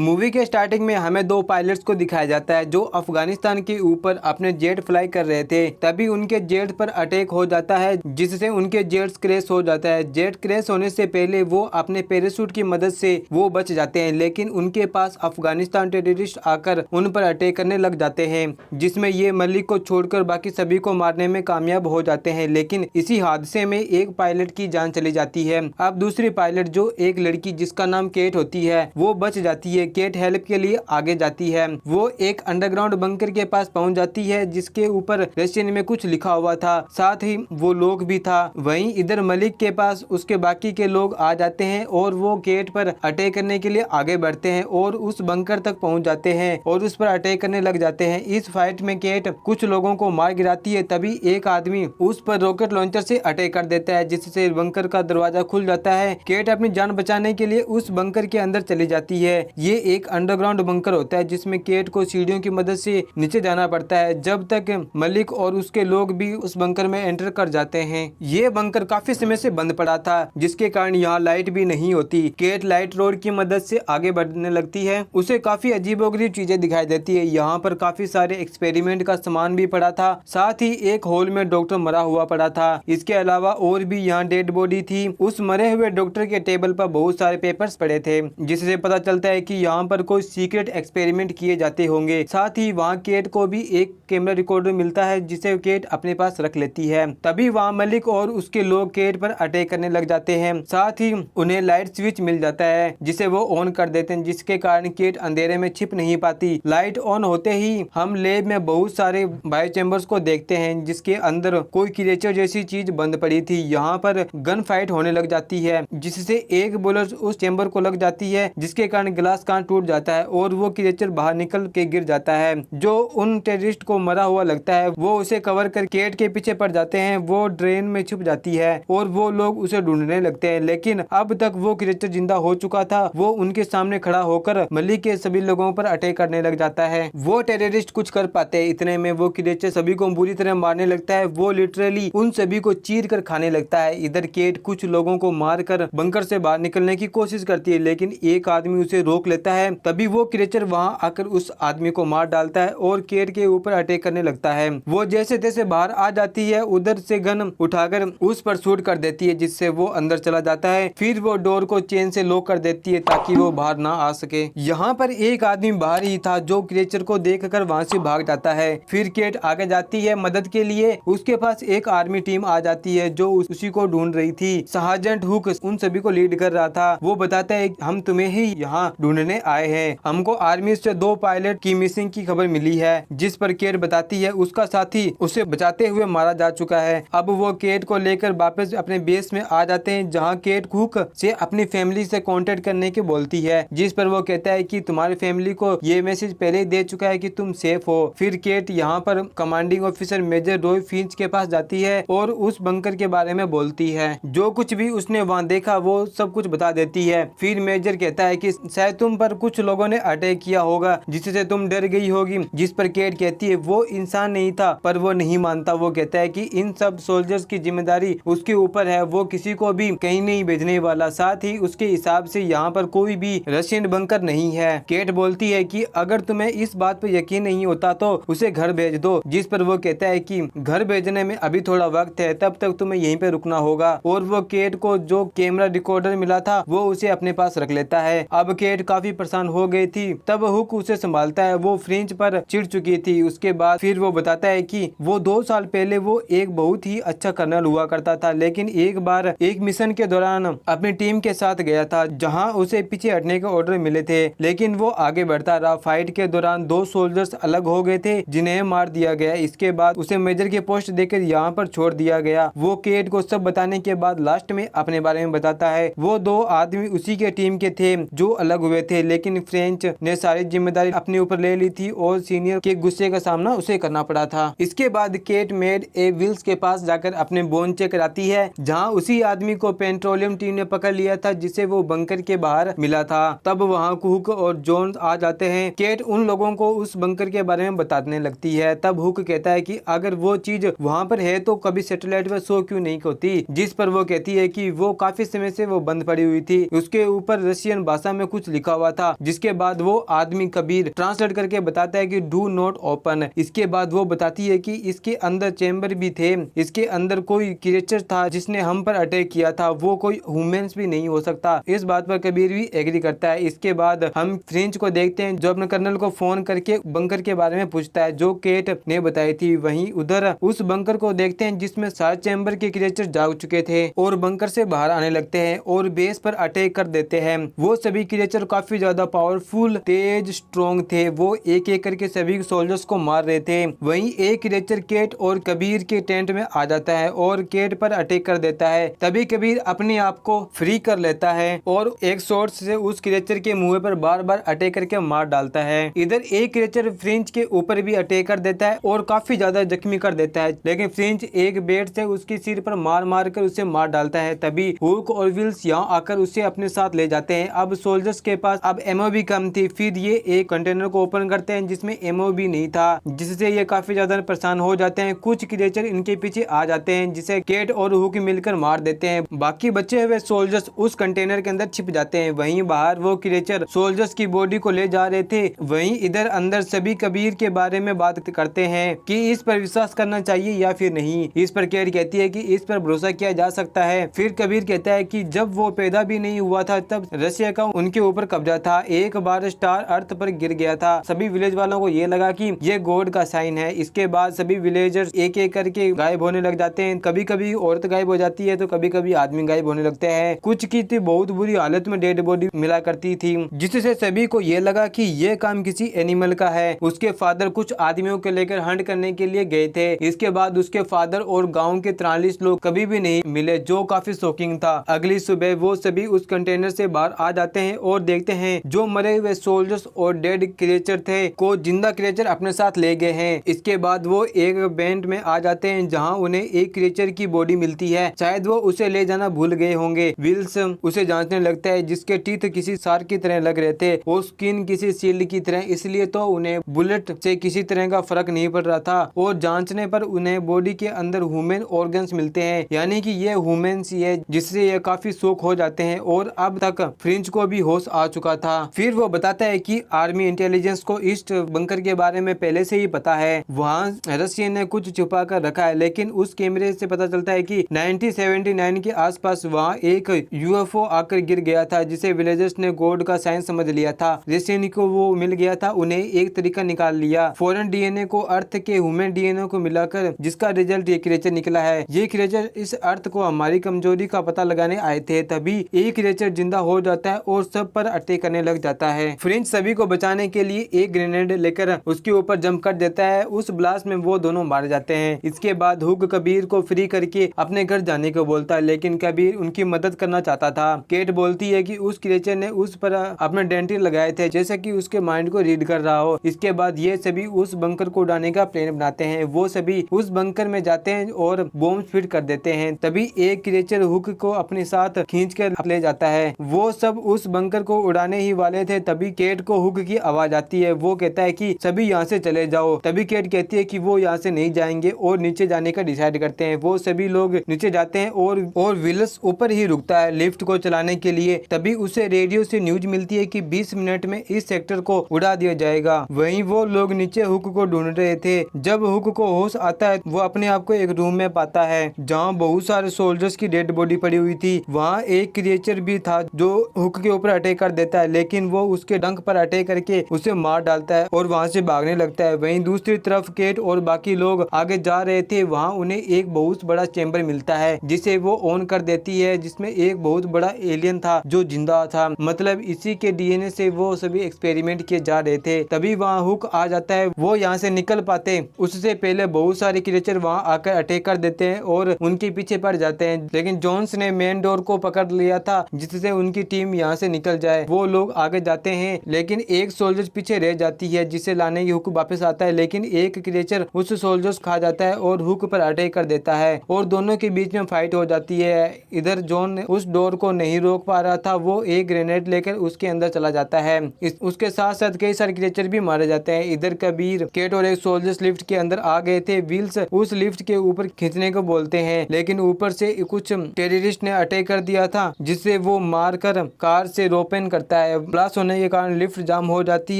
Movie के starting में हमें दो पायलट्स को दिखाया जाता है जो अफगानिस्तान के ऊपर अपने जेट फ्लाई कर रहे थे। तभी उनके जेट पर अटैक हो जाता है जिससे उनके जेट्स क्रैश हो जाता है। जेट क्रैश होने से पहले वो अपने पैराशूट की मदद से वो बच जाते हैं, लेकिन उनके पास अफगानिस्तान टेररिस्ट आकर उन पर अटैक करने लग जाते हैं, जिसमें ये मलिक को छोड़कर बाकी सभी को मारने में कामयाब हो जाते हैं। लेकिन इसी हादसे में एक पायलट की जान चली जाती है। अब दूसरी पायलट जो एक लड़की जिसका नाम केट होती है वो बच जाती है। केट हेल्प के लिए आगे जाती है। वो एक अंडरग्राउंड बंकर के पास पहुंच जाती है जिसके ऊपर रशियन में कुछ लिखा हुआ था, साथ ही वो लोग भी था। वहीं इधर मलिक के पास उसके बाकी के लोग आ जाते हैं और वो केट पर अटैक करने के लिए आगे बढ़ते हैं और उस बंकर तक पहुंच जाते हैं और उस पर अटैक करने लग जाते हैं। इस फाइट में केट कुछ लोगों को मार गिराती है। तभी एक आदमी उस पर रॉकेट लॉन्चर से अटैक कर देता है जिससे बंकर का दरवाजा खुल जाता है। केट अपनी जान बचाने के लिए उस बंकर के अंदर चली जाती है। ये एक अंडरग्राउंड बंकर होता है जिसमें केट को सीढ़ियों की मदद से नीचे जाना पड़ता है जब तक मलिक और उसके लोग भी उस बंकर में एंटर कर जाते हैं। ये बंकर काफी समय से बंद पड़ा था जिसके कारण यहाँ लाइट भी नहीं होती। केट लाइट रोड की मदद से आगे बढ़ने लगती है। उसे काफी अजीबोगरीब चीजें दिखाई देती है। यहाँ पर काफी सारे एक्सपेरिमेंट का सामान भी पड़ा था, साथ ही एक हॉल में डॉक्टर मरा हुआ पड़ा था। इसके अलावा और भी यहाँ डेड बॉडी थी। उस मरे हुए डॉक्टर के टेबल पर बहुत सारे पेपर्स पड़े थे जिससे पता चलता है कि यहाँ पर कोई सीक्रेट एक्सपेरिमेंट किए जाते होंगे। साथ ही वहाँ केट को भी एक कैमरा रिकॉर्डर मिलता है जिसे केट अपने पास रख लेती है। तभी वहाँ मलिक और उसके लोग केट पर अटैक करने लग जाते हैं। साथ ही उन्हें लाइट स्विच मिल जाता है जिसे वो ऑन कर देते हैं, जिसके कारण केट अंधेरे में छिप नहीं पाती। लाइट ऑन होते ही हम लैब में बहुत सारे बायो चैम्बर्स को देखते हैं जिसके अंदर कोई क्रिएचर जैसी चीज बंद पड़ी थी। यहाँ पर गन फाइट होने लग जाती है जिससे एक बुलेट उस चैम्बर को लग जाती है जिसके कारण ग्लास कान टूट जाता है और वो क्रिएचर बाहर निकल के गिर जाता है। जो उन टेररिस्ट को मरा हुआ लगता है वो उसे कवर कर केट के पीछे पड़ जाते हैं। वो ड्रेन में छुप जाती है और वो लोग उसे ढूंढने लगते हैं, लेकिन अब तक वो क्रिएचर जिंदा हो चुका था। वो उनके सामने खड़ा होकर मलिक के सभी लोगों पर अटैक करने लग जाता है। वो टेररिस्ट कुछ कर पाते हैं, इतने में वो क्रिएचर सभी को बुरी तरह मारने लगता है। वो लिटरली उन सभी को चीर कर खाने लगता है। इधर केट कुछ लोगों को मार कर बंकर से बाहर निकलने की कोशिश करती है, लेकिन एक आदमी उसे रोक लेता है। तभी वो क्रिएचर वहां आकर उस आदमी को मार डालता है और केट के ऊपर अटैक करने लगता है। वो जैसे तैसे बाहर आ जाती है, उधर से गन उठाकर उस पर शूट कर देती है जिससे वो अंदर चला जाता है। फिर वो डोर को चेन से लॉक कर देती है ताकि वो बाहर ना आ सके। यहाँ पर एक आदमी बाहर ही था जो क्रिएचर को देखकर वहाँ से भाग जाता है। फिर केट आगे जाती है मदद के लिए। उसके पास एक आर्मी टीम आ जाती है जो उसी को ढूंढ रही थी। सार्जेंट हुक उन सभी को लीड कर रहा था। वो बताता है हम तुम्हें ही यहाँ ढूंढने आए हैं। हमको आर्मी से 2 पायलट की मिसिंग की खबर मिली है, जिस पर केट बताती है उसका साथी उसे बचाते हुए मारा जा चुका है। अब वो केट को लेकर वापस अपने बेस में आ जाते हैं जहाँ केट हुक से अपनी फैमिली से कांटेक्ट करने की बोलती है, जिस पर वो कहता है कि तुम्हारी फैमिली को ये मैसेज पहले ही दे चुका है कि तुम सेफ हो। फिर केट यहाँ पर commanding officer major Roy Finch के पास जाती है और उस बंकर के बारे में बोलती है। जो कुछ भी उसने वहाँ देखा वो सब कुछ बता देती है। फिर मेजर कहता है कि शायद तुम पर कुछ लोगों ने अटैक किया होगा जिससे तुम डर गई होगी, जिस पर केट कहती है वो इंसान नहीं था, पर वो नहीं मानता। वो कहता है कि इन सब सोल्जर्स की जिम्मेदारी उसके ऊपर है, वो किसी को भी कहीं नहीं भेजने वाला। साथ ही उसके हिसाब से यहाँ पर कोई भी रशियन बंकर नहीं है। केट बोलती है कि अगर तुम्हें इस बात पर यकीन नहीं होता तो उसे घर भेज दो, जिस पर वो कहता है कि घर भेजने में अभी थोड़ा वक्त है, तब तक तुम्हें यहीं पे रुकना होगा। और वो केट को जो कैमरा रिकॉर्डर मिला था वो उसे अपने पास रख लेता है। अब केट काफी परेशान हो गई थी, तब हुक उसे संभालता है। वो फ्रेंच पर चिढ़ चुकी थी। उसके बाद फिर वो बताता है कि वो 2 साल पहले वो एक बहुत ही अच्छा कर्नल हुआ करता था, लेकिन एक बार एक मिशन के दौरान अपनी टीम के साथ गया था जहां उसे पीछे हटने के ऑर्डर मिले थे, लेकिन वो आगे बढ़ता रहा। फाइट के दौरान 2 सोल्जर्स अलग हो गए थे जिन्हें मार दिया गया। इसके बाद उसे मेजर के पोस्ट देकर यहाँ पर छोड़ दिया गया। वो केट को सब बताने के बाद लास्ट में अपने बारे में बताता है। वो 2 आदमी उसी के टीम के थे जो अलग हुए थे, लेकिन फ्रेंच ने सारी जिम्मेदारी अपने ऊपर ले ली थी और सीनियर के गुस्से का सामना उसे करना पड़ा था। इसके बाद केट मेड ए विल्स के पास जाकर अपने बोन चेक कराती है जहाँ उसी आदमी को पेट्रोलियम टीम ने पकड़ लिया था जिसे वो बंकर के बाहर मिला था। तब वहाँ हुक और जोन्स आ जाते हैं। केट उन लोगों को उस बंकर के बारे में बताने लगती है। तब हुक कहता है कि अगर वो चीज वहाँ पर है तो कभी सैटेलाइट पर शो क्यों नहीं होती, जिस पर वो कहती है कि वो काफी समय से वो बंद पड़ी हुई थी। उसके ऊपर रशियन भाषा में कुछ लिखा हुआ हुआ था, जिसके बाद वो आदमी कबीर ट्रांसलेट करके बताता है कि डू नॉट ओपन। इसके बाद वो बताती है कि इसके अंदर चेंबर भी थे, इसके अंदर कोई क्रिएचर था जिसने हम पर अटैक किया था, वो कोई ह्यूमंस भी नहीं हो सकता। इस बात पर कबीर भी एग्री करता है। इसके बाद हम फ्रेंच को देखते हैं जो अपने कर्नल को फोन करके बंकर के बारे में पूछता है जो केट ने बताई थी। वहीं उधर उस बंकर को देखते हैं जिसमें 7 चैम्बर के क्रिएचर जाग चुके थे और बंकर से बाहर आने लगते हैं और बेस पर अटैक कर देते हैं। वो सभी क्रिएचर काफी ज्यादा पावरफुल, तेज, स्ट्रॉन्ग थे। वो एक एक करके सभी सोल्जर्स को मार रहे थे। वहीं एक क्रिएचर केट और कबीर के टेंट में आ जाता है और केट पर अटैक कर देता है। तभी कबीर अपने आप को फ्री कर लेता है और एक शॉट से उस क्रिएचर के मुंह पर बार बार अटैक करके मार डालता है। इधर एक क्रिएचर फ्रेंच के ऊपर भी अटैक कर देता है और काफी ज्यादा जख्मी कर देता है, लेकिन फ्रेंच एक बेट से उसके सिर पर मार मार कर उसे मार डालता है। तभी हुक और विल्स यहाँ आकर उसे अपने साथ ले जाते हैं। अब सोल्जर्स के पास अब एमओ भी कम थी। फिर ये एक कंटेनर को ओपन करते हैं जिसमें एमओ भी नहीं था, जिससे ये काफी ज्यादा परेशान हो जाते हैं। कुछ क्रिएचर इनके पीछे आ जाते हैं जिसे केट और हुक मिलकर मार देते हैं। बाकी बचे हुए सोल्जर्स उस कंटेनर के अंदर छिप जाते हैं। वहीं बाहर वो क्रिएचर सोल्जर्स की बॉडी को ले जा रहे थे। वहीं इधर अंदर सभी कबीर के बारे में बात करते हैं कि इस पर विश्वास करना चाहिए या फिर नहीं। इस पर केट कहती है कि इस पर भरोसा किया जा सकता है। फिर कबीर कहता है कि जब वो पैदा भी नहीं हुआ था तब रशिया का उनके ऊपर कब्जा था। एक बार स्टार अर्थ पर गिर गया था। सभी विलेज वालों को ये लगा कि ये गॉड का साइन है। इसके बाद सभी विलेजर्स एक एक करके गायब होने लग जाते हैं। कभी कभी औरत गायब हो जाती है तो कभी कभी आदमी गायब होने लगते हैं। कुछ की तो बहुत बुरी हालत में डेड बॉडी मिला करती थी, जिससे सभी को ये लगा कि ये काम किसी एनिमल का है। उसके फादर कुछ आदमियों को लेकर हंट करने के लिए गए थे। इसके बाद उसके फादर और गांव के 43 लोग कभी भी नहीं मिले, जो काफी शॉकिंग था। अगली सुबह वो सभी उस कंटेनर से बाहर आ जाते हैं और देखते हैं जो मरे हुए सोल्जर्स और डेड क्रिएचर थे को जिंदा क्रिएचर अपने साथ ले गए हैं। इसके बाद वो एक बैंड में आ जाते हैं जहां उन्हें एक क्रिएचर की बॉडी मिलती है। शायद वो उसे ले जाना भूल गए होंगे। विल्स उसे जांचने लगता है जिसके टीथ किसी सार की तरह लग रहे थे और स्किन किसी शील्ड की तरह, इसलिए तो उन्हें बुलेट से किसी तरह का फर्क नहीं पड़ रहा था। और जांचने पर उन्हें बॉडी के अंदर ह्यूमन ऑर्गन्स मिलते हैं, यानी कि ये ह्यूमंस ही है, जिससे ये काफी शॉक हो जाते हैं और अब तक फ्रेंच को भी होश आ चुका था। फिर वो बताता है कि आर्मी इंटेलिजेंस को ईस्ट बंकर के बारे में पहले से ही पता है। वहाँ रशिया ने कुछ छुपा कर रखा है, लेकिन उस कैमरे से पता चलता है कि 1979 के आसपास वहाँ एक यूएफओ आकर गिर गया था, जिसे विलेजर्स ने गॉड का साइन समझ लिया था। रशियन को वो मिल गया था, उन्हें एक तरीका निकाल लिया। फॉरेन डीएनए को अर्थ के ह्यूमन डीएनए को मिलाकर जिसका रिजल्ट ये क्रिएचर निकला है। ये क्रिएचर इस अर्थ को हमारी कमजोरी का पता लगाने आए थे। तभी एक क्रिएचर जिंदा हो जाता है और सब पर अटैक करने लग जाता है। फ्रेंच सभी को बचाने के लिए एक ग्रेनेड लेकर उसके ऊपर जंप कर देता है। उस ब्लास्ट में वो दोनों मारे जाते हैं। इसके बाद हुक कबीर को फ्री करके अपने घर जाने को बोलता है, लेकिन कबीर उनकी मदद करना चाहता था। केट बोलती है कि उस क्रिएचर ने उस पर अपने डेंटिल लगाए थे, जैसे कि उसके माइंड को रीड कर रहा हो। इसके बाद ये सभी उस बंकर को उड़ाने का प्लान बनाते हैं। वो सभी उस बंकर में जाते हैं और बॉम्ब फिट कर देते हैं। तभी एक क्रिएचर हुक को अपने साथ खींच कर ले जाता है। वो सब उस बंकर को उड़ाने ही वाले थे। तभी केट को हुक की आवाज आती है। वो कहता है कि सभी यहाँ से चले जाओ। तभी केट कहती है कि वो यहाँ से नहीं जाएंगे और नीचे जाने का डिसाइड करते हैं। वो सभी लोग नीचे जाते हैं और विल्स ऊपर ही रुकता है लिफ्ट को चलाने के लिए। तभी उसे रेडियो से न्यूज मिलती है कि 20 मिनट में इस सेक्टर को उड़ा दिया जाएगा। वहीं वो लोग नीचे हुक को ढूंढ रहे थे। जब हुक को होश आता है वो अपने आप को एक रूम में पाता है जहाँ बहुत सारे सोल्जर्स की डेड बॉडी पड़ी हुई थी। वहाँ एक क्रिएचर भी था जो हुक के ऊपर अटैक कर देता है, लेकिन वो उसके डंक पर अटैक करके उसे मार डालता है और वहाँ से भागने लगता है। वहीं दूसरी तरफ केट और बाकी लोग आगे जा रहे थे। वहाँ उन्हें एक बहुत बड़ा चैम्बर मिलता है जिसे वो ऑन कर देती है, जिसमें एक बहुत बड़ा एलियन था जो जिंदा था। मतलब इसी के डीएनए से वो सभी एक्सपेरिमेंट किए जा रहे थे। तभी वहाँ हुक आ जाता है। वो यहाँ से निकल पाते उससे पहले बहुत सारे क्रिएचर वहाँ आकर अटैक कर देते हैं और उनके पीछे पड़ जाते हैं, लेकिन जोन्स ने मेन डोर को पकड़ लिया था जिससे उनकी टीम यहाँ से निकल जाए। वो लोग आगे जाते हैं, लेकिन एक सोल्जर पीछे रह जाती है जिसे लाने की हुक वापस आता है, लेकिन एक क्रिएचर उस सोल्जर्स खा जाता है और हुक पर अटैक कर देता है और दोनों के बीच में फाइट हो जाती है। इधर जॉन उस डोर को नहीं रोक पा रहा था। वो एक ग्रेनेड लेकर उसके अंदर चला जाता है। उसके साथ साथ कई सारे क्रिएचर भी मारे जाते हैं। इधर कबीर, केट और एक सोल्जर्स लिफ्ट के अंदर आ गए थे। विल्स उस लिफ्ट के ऊपर खींचने को बोलते हैं, लेकिन ऊपर से कुछ टेररिस्ट ने अटैक कर दिया था जिससे वो मारकर कार से रोपेन करता जाता है। ब्लास्ट होने के कारण लिफ्ट जाम हो जाती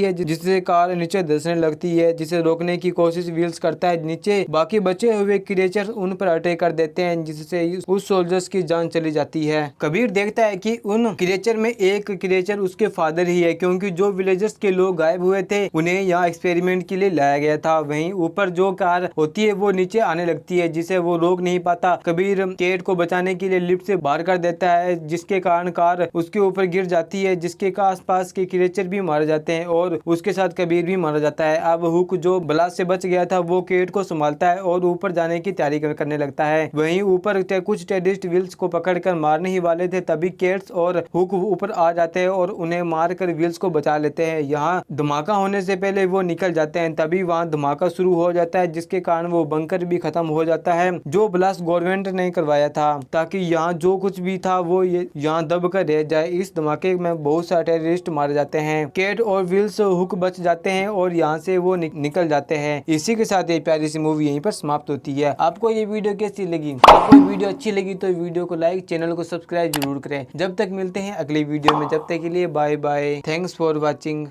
है, जिससे कार नीचे धंसने लगती है, जिसे रोकने की कोशिश व्हील्स करता है नीचे। बाकी बचे हुए क्रिएचर उन पर अटैक कर देते हैं, जिससे उस सोल्जर्स की जान चली जाती है। कबीर देखता है कि उन क्रिएचर में एक क्रिएचर उसके फादर ही है, क्योंकि जो विलेजर्स के लोग गायब हुए थे उन्हें यहाँ एक्सपेरिमेंट के लिए लाया गया था। वहीं ऊपर जो कार होती है वो नीचे आने लगती है, जिसे वो रोक नहीं पाता। कबीर केट को बचाने के लिए लिफ्ट से बाहर कर देता है, जिसके कारण कार उसके ऊपर गिर जाती है, जिसके आसपास के क्रिएचर भी मारे जाते हैं और उसके साथ कबीर भी मारा जाता है। अब हुक जो ब्लास्ट से बच गया था वो केट को संभालता है और ऊपर जाने की तैयारी करने लगता है। वहीं ऊपर कुछ टेररिस्ट व्हील्स को पकड़कर मारने ही वाले थे, तभी केट्स और हुक ऊपर आ जाते हैं और उन्हें मारकर व्हील्स को बचा लेते हैं। यहाँ धमाका होने से पहले वो निकल जाते हैं, तभी वहाँ धमाका शुरू हो जाता है, जिसके कारण वो बंकर भी खत्म हो जाता है, जो ब्लास्ट गवर्नमेंट ने करवाया था, ताकि यहाँ जो कुछ भी था वो यहाँ दब कर रह जाए। इस धमाके में बहुत सारे टेररिस्ट मारे जाते हैं। केट और व्हील्स हुक बच जाते हैं और यहाँ से वो निकल जाते हैं। इसी के साथ ये प्यारी सी मूवी यहीं पर समाप्त होती है। आपको ये वीडियो कैसी लगी? आपको वीडियो अच्छी लगी तो वीडियो को लाइक, चैनल को सब्सक्राइब जरूर करें। जब तक मिलते हैं अगली वीडियो में, जब तक के लिए bye bye. Thanks for watching.